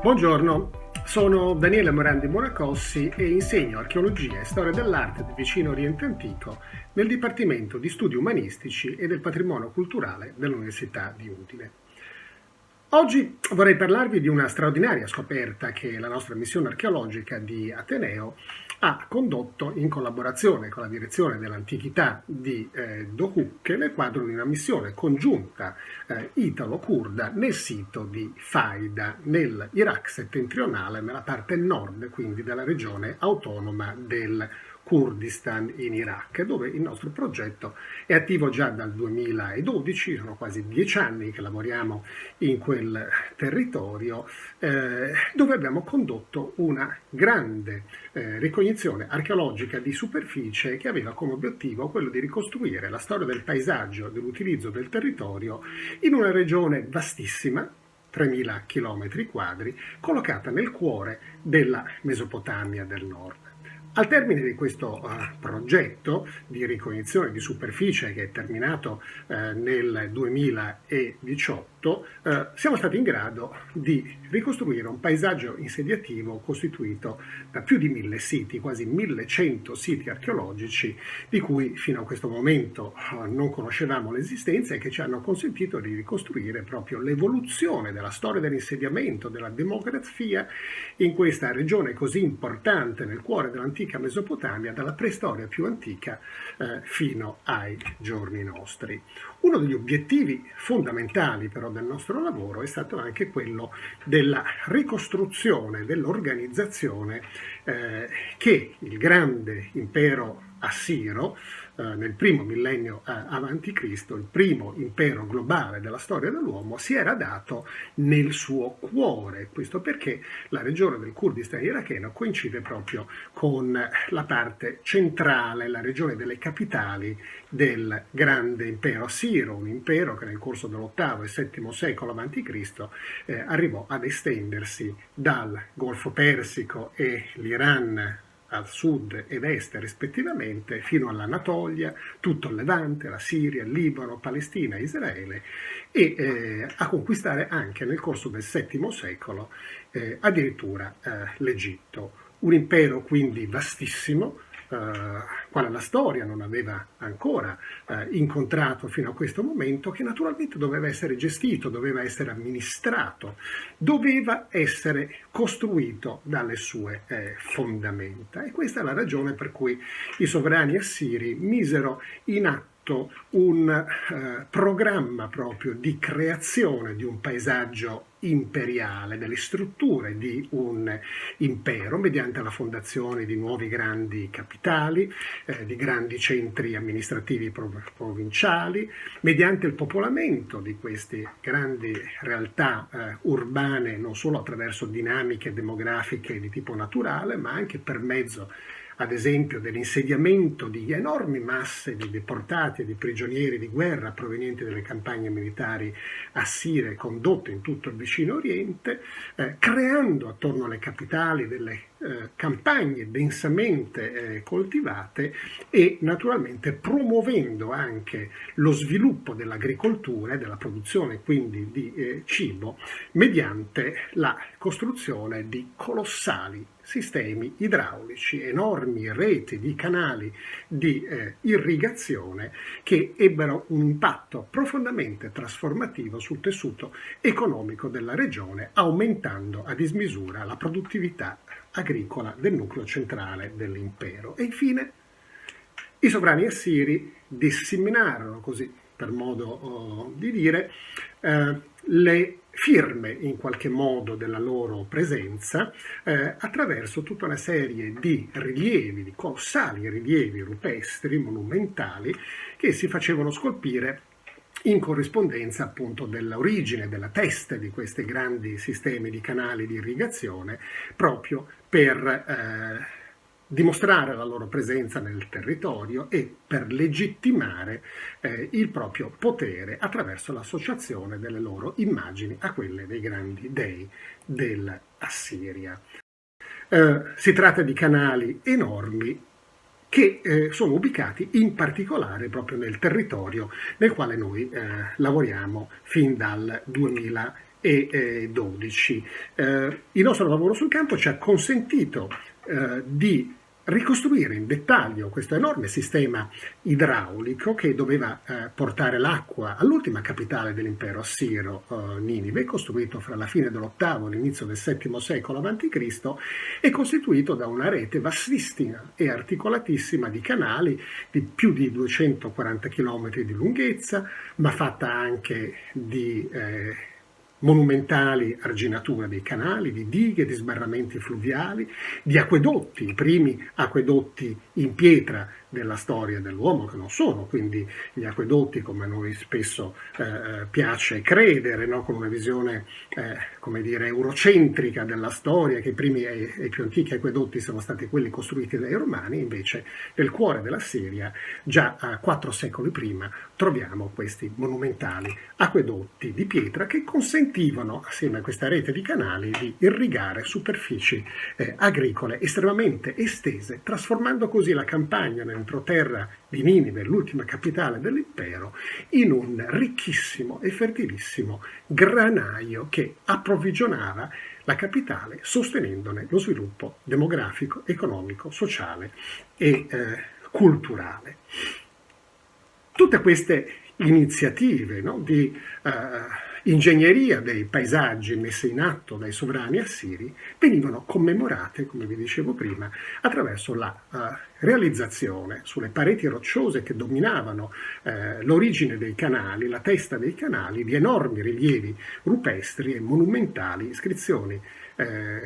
Buongiorno, sono Daniele Morandi Buonacossi e insegno archeologia e storia dell'arte del vicino Oriente Antico nel Dipartimento di Studi Umanistici e del Patrimonio Culturale dell'Università di Udine. Oggi vorrei parlarvi di una straordinaria scoperta che la nostra missione archeologica di Ateneo ha condotto in collaborazione con la direzione dell'antichità di Dohuk nel quadro di una missione congiunta italo-kurda nel sito di Faida, nell'Iraq settentrionale, nella parte nord quindi della regione autonoma del Kurdistan in Iraq, dove il nostro progetto è attivo già dal 2012, sono quasi 10 anni che lavoriamo in quel territorio, dove abbiamo condotto una grande ricognizione archeologica di superficie che aveva come obiettivo quello di ricostruire la storia del paesaggio e dell'utilizzo del territorio in una regione vastissima, 3.000 km quadri, collocata nel cuore della Mesopotamia del Nord. Al termine di questo progetto di ricognizione di superficie che è terminato nel 2018, siamo stati in grado di ricostruire un paesaggio insediativo costituito da più di 1.000 siti, quasi 1.100 siti archeologici, di cui fino a questo momento non conoscevamo l'esistenza e che ci hanno consentito di ricostruire proprio l'evoluzione della storia dell'insediamento, della demografia in questa regione così importante nel cuore dell'antica Mesopotamia, dalla preistoria più antica fino ai giorni nostri. Uno degli obiettivi fondamentali però del nostro lavoro è stato anche quello della ricostruzione, dell'organizzazione che il grande impero assiro nel primo millennio avanti Cristo, il primo impero globale della storia dell'uomo, si era dato nel suo cuore. Questo perché la regione del Kurdistan iracheno coincide proprio con la parte centrale, la regione delle capitali del grande impero assiro, un impero che nel corso dell'VIII e VII secolo avanti Cristo arrivò ad estendersi dal Golfo Persico e l'Iran al sud ed est rispettivamente, fino all'Anatolia, tutto il Levante, la Siria, il Libano, Palestina, Israele, e a conquistare anche nel corso del VII secolo addirittura l'Egitto. Un impero quindi vastissimo, quale la storia non aveva ancora incontrato fino a questo momento, che naturalmente doveva essere gestito, doveva essere amministrato, doveva essere costruito dalle sue fondamenta. E questa è la ragione per cui i sovrani assiri misero in atto un programma proprio di creazione di un paesaggio imperiale, delle strutture di un impero, mediante la fondazione di nuovi grandi capitali, di grandi centri amministrativi provinciali, mediante il popolamento di queste grandi realtà urbane, non solo attraverso dinamiche demografiche di tipo naturale, ma anche per mezzo ad esempio dell'insediamento di enormi masse di deportati e di prigionieri di guerra provenienti dalle campagne militari assire condotte in tutto il vicino Oriente, creando attorno alle capitali delle campagne densamente coltivate e naturalmente promuovendo anche lo sviluppo dell'agricoltura e della produzione quindi di cibo mediante la costruzione di colossali sistemi idraulici, enormi reti di canali di irrigazione che ebbero un impatto profondamente trasformativo sul tessuto economico della regione, aumentando a dismisura la produttività agricola del nucleo centrale dell'impero. E infine i sovrani assiri disseminarono, così per modo di dire, le firme in qualche modo della loro presenza attraverso tutta una serie di rilievi, di colossali rilievi rupestri, monumentali, che si facevano scolpire in corrispondenza appunto dell'origine, della testa di questi grandi sistemi di canali di irrigazione, proprio per dimostrare la loro presenza nel territorio e per legittimare il proprio potere attraverso l'associazione delle loro immagini a quelle dei grandi dei dell'Assiria. Si tratta di canali enormi che sono ubicati in particolare proprio nel territorio nel quale noi lavoriamo fin dal 2018. 2012. Il nostro lavoro sul campo ci ha consentito di ricostruire in dettaglio questo enorme sistema idraulico che doveva portare l'acqua all'ultima capitale dell'impero assiro, Ninive, costruito fra la fine dell'VIII e l'inizio del VII secolo a.C. e costituito da una rete vastissima e articolatissima di canali di più di 240 km di lunghezza, ma fatta anche di monumentali arginature dei canali, di dighe, di sbarramenti fluviali, di acquedotti, i primi acquedotti in pietra della storia dell'uomo, che non sono quindi gli acquedotti come a noi spesso piace credere, no? Con una visione come dire eurocentrica della storia, che i primi e i più antichi acquedotti sono stati quelli costruiti dai Romani. Invece nel cuore della Siria, già 4 secoli prima, troviamo questi monumentali acquedotti di pietra che consentivano, assieme a questa rete di canali, di irrigare superfici agricole estremamente estese, trasformando così la campagna nell'entroterra di Ninive, l'ultima capitale dell'impero, in un ricchissimo e fertilissimo granaio che approvvigionava la capitale, sostenendone lo sviluppo demografico, economico, sociale e culturale. Tutte queste iniziative, no, di ingegneria dei paesaggi messe in atto dai sovrani assiri venivano commemorate, come vi dicevo prima, attraverso la realizzazione sulle pareti rocciose che dominavano l'origine dei canali, la testa dei canali, di enormi rilievi rupestri e monumentali iscrizioni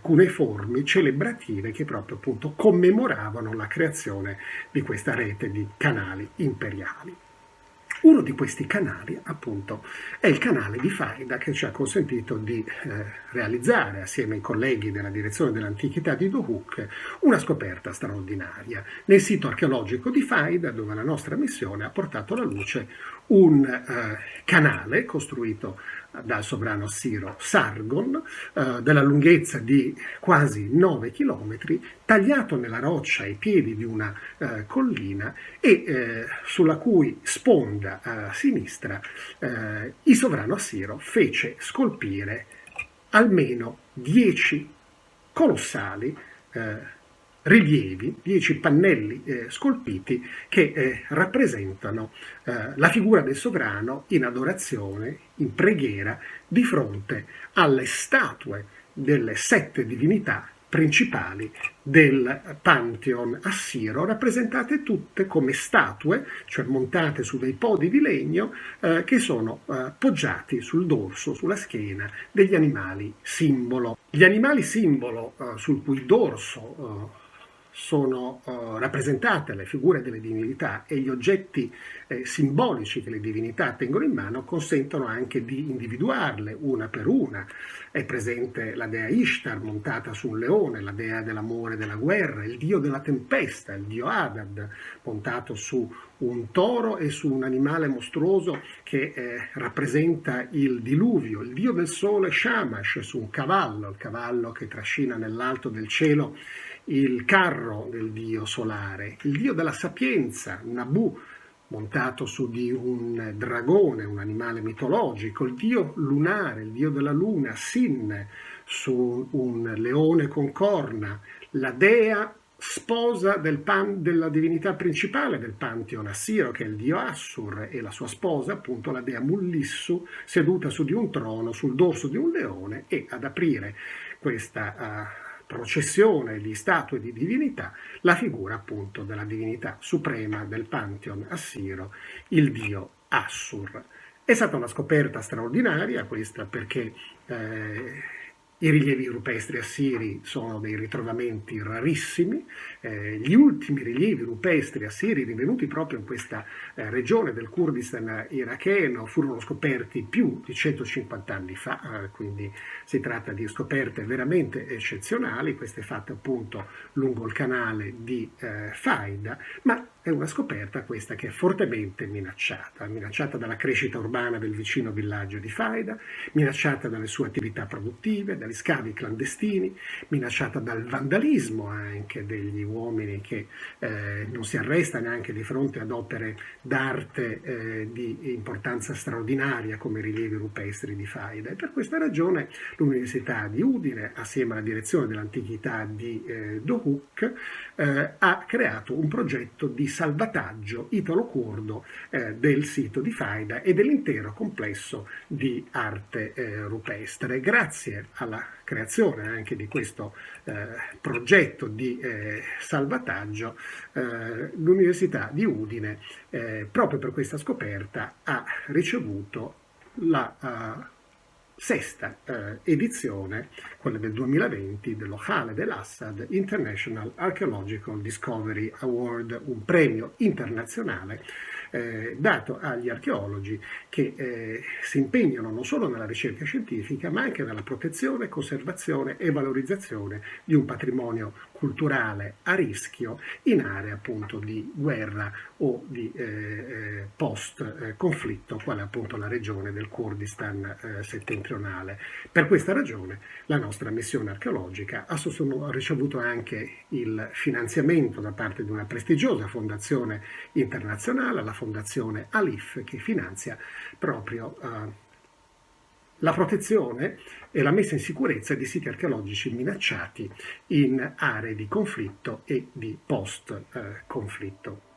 cuneiformi celebrative che proprio appunto commemoravano la creazione di questa rete di canali imperiali. Uno di questi canali, appunto, è il canale di Faida, che ci ha consentito di realizzare, assieme ai colleghi della direzione dell'antichità di Dohuk, una scoperta straordinaria. Nel sito archeologico di Faida, dove la nostra missione ha portato alla luce un canale costruito dal sovrano assiro Sargon, della lunghezza di quasi 9 chilometri, tagliato nella roccia ai piedi di una collina e sulla cui sponda a sinistra il sovrano assiro fece scolpire almeno 10 colossali rilievi, 10 pannelli scolpiti che rappresentano la figura del sovrano in adorazione, in preghiera, di fronte alle statue delle 7 divinità principali del Pantheon assiro, rappresentate tutte come statue, cioè montate su dei podi di legno che sono poggiati sul dorso, sulla schiena degli animali simbolo. Gli animali simbolo sul cui dorso sono rappresentate le figure delle divinità e gli oggetti simbolici che le divinità tengono in mano consentono anche di individuarle una per una. È presente la dea Ishtar montata su un leone, la dea dell'amore e della guerra, il dio della tempesta, il dio Hadad, montato su un toro e su un animale mostruoso che rappresenta il diluvio, il dio del sole Shamash su un cavallo, il cavallo che trascina nell'alto del cielo il carro del dio solare, il dio della sapienza, Nabu, montato su di un dragone, un animale mitologico, il dio lunare, il dio della luna, Sin, su un leone con corna, la dea sposa della divinità principale del Pantheon assiro, che è il dio Assur, e la sua sposa, appunto la dea Mullissu, seduta su di un trono sul dorso di un leone, e ad aprire questa processione di statue di divinità, la figura appunto della divinità suprema del Pantheon assiro, il dio Assur. È stata una scoperta straordinaria questa, perché i rilievi rupestri assiri sono dei ritrovamenti rarissimi. Gli ultimi rilievi rupestri assiri rinvenuti proprio in questa regione del Kurdistan iracheno furono scoperti più di 150 anni fa, quindi si tratta di scoperte veramente eccezionali, queste fatte appunto lungo il canale di Faida, ma è una scoperta questa che è fortemente minacciata dalla crescita urbana del vicino villaggio di Faida, minacciata dalle sue attività produttive, dagli scavi clandestini, minacciata dal vandalismo anche degli uomini che non si arresta neanche di fronte ad opere d'arte di importanza straordinaria come i rilievi rupestri di Faida. E per questa ragione l'Università di Udine, assieme alla direzione dell'antichità di Dohuk, ha creato un progetto di salvataggio italo-curdo del sito di Faida e dell'intero complesso di arte rupestre. Grazie alla creazione anche di questo progetto di salvataggio, l'Università di Udine, proprio per questa scoperta, ha ricevuto la sesta edizione, quella del 2020, dello Khaled El-Assad International Archaeological Discovery Award, un premio internazionale dato agli archeologi che si impegnano non solo nella ricerca scientifica, ma anche nella protezione, conservazione e valorizzazione di un patrimonio culturale a rischio in aree appunto di guerra o di post-conflitto, quale appunto la regione del Kurdistan settentrionale. Per questa ragione la nostra missione archeologica ha ricevuto anche il finanziamento da parte di una prestigiosa fondazione internazionale, la fondazione Alif, che finanzia proprio la protezione e la messa in sicurezza di siti archeologici minacciati in aree di conflitto e di post-conflitto.